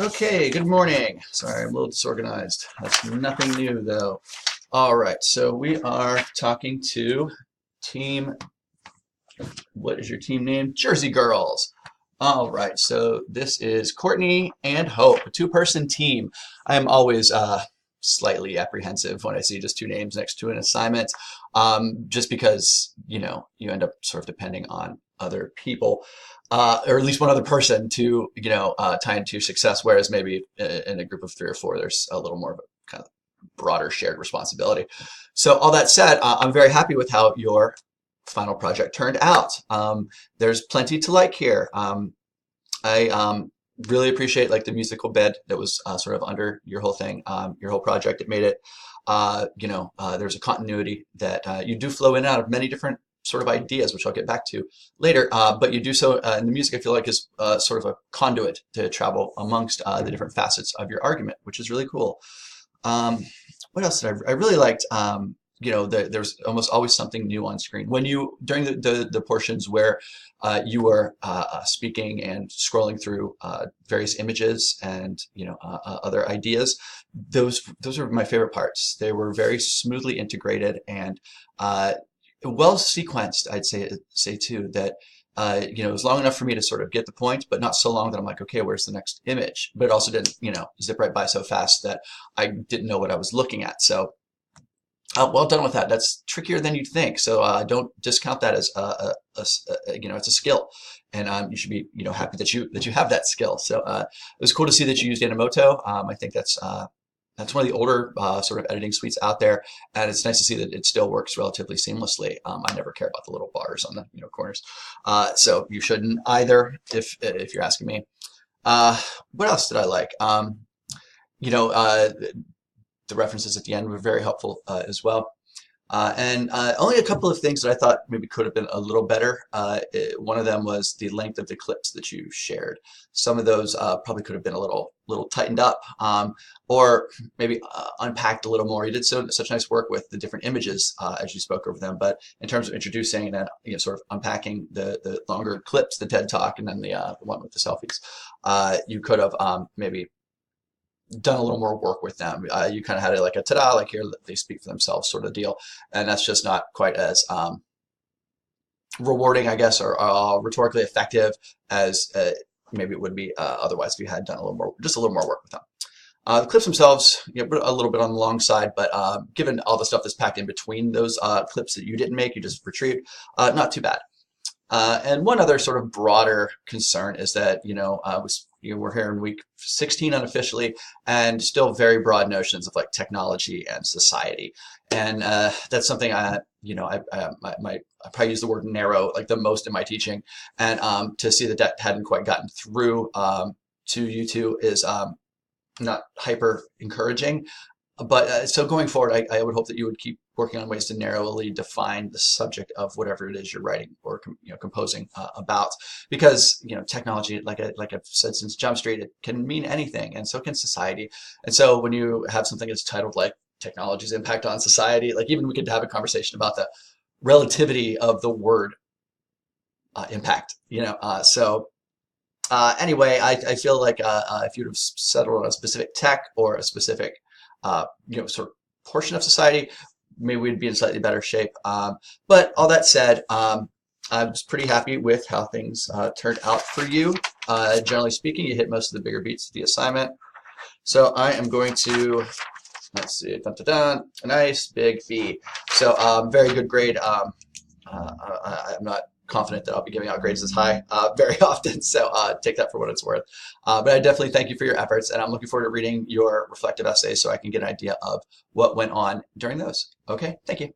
Okay, good morning. Sorry, I'm a little disorganized. That's nothing new though. All right, so we are talking to team, what is your team name? Jersey Girls. All right, so this is Courtney and Hope, a two-person team. I am always slightly apprehensive when I see just two names next to an assignment, just because, you end up sort of depending on other people, or at least one other person to, tie into your success, whereas maybe in a group of three or four, there's a little more of a kind of broader shared responsibility. So all that said, I'm very happy with how your final project turned out. There's plenty to like here. I really appreciate like the musical bed that was sort of under your whole thing, your whole project. It made it, there's a continuity that you do flow in and out of many different sort of ideas, which I'll get back to later. But you do so in the music, I feel like is sort of a conduit to travel amongst the different facets of your argument, which is really cool. What else did I really liked? There's almost always something new on screen. When you, during the portions where you were speaking and scrolling through various images and, other ideas, those are my favorite parts. They were very smoothly integrated and well sequenced, I'd say too, that it was long enough for me to sort of get the point, but not so long that I'm like, okay, where's the next image? But it also didn't, zip right by so fast that I didn't know what I was looking at. So well done with that. That's trickier than you'd think. So don't discount that as it's a skill, and you should be happy that you have that skill. So it was cool to see that you used Animoto. I think that's one of the older sort of editing suites out there, and it's nice to see that it still works relatively seamlessly. I never care about the little bars on the corners, so you shouldn't either if you're asking me. What else did I like? The references at the end were very helpful as well. And only a couple of things that I thought maybe could have been a little better. One of them was the length of the clips that you shared. Some of those probably could have been a little tightened up, or maybe unpacked a little more. You did such nice work with the different images as you spoke over them, but in terms of introducing and sort of unpacking the longer clips, the TED Talk, and then the one with the selfies, you could have maybe done a little more work with them. You kind of had it like a ta-da, like here they speak for themselves sort of deal, and that's just not quite as rewarding, I guess, or rhetorically effective as maybe it would be otherwise if you had done just a little more work with them. The clips themselves, a little bit on the long side, but given all the stuff that's packed in between those clips that you didn't make, you just retrieved, not too bad. And one other sort of broader concern is that, we're here in week 16 unofficially, and still very broad notions of like technology and society. And that's something I probably use the word narrow like the most in my teaching. And to see that hadn't quite gotten through to you two is not hyper encouraging. But so going forward, I would hope that you would keep working on ways to narrowly define the subject of whatever it is you're writing or composing about, because technology, like I've said since Jump Street, it can mean anything, and so can society. And so when you have something that's titled like technology's impact on society, like even we could have a conversation about the relativity of the word impact. Anyway, I feel like if you'd have settled on a specific tech or a specific sort of portion of society, maybe we'd be in slightly better shape. But all that said, I was pretty happy with how things turned out for you. Generally speaking, you hit most of the bigger beats of the assignment. So I am going to, let's see, dun, dun, dun, a nice big B. So very good grade. I'm not confident that I'll be giving out grades this high very often, so take that for what it's worth. But I definitely thank you for your efforts, and I'm looking forward to reading your reflective essays so I can get an idea of what went on during those. Okay, thank you.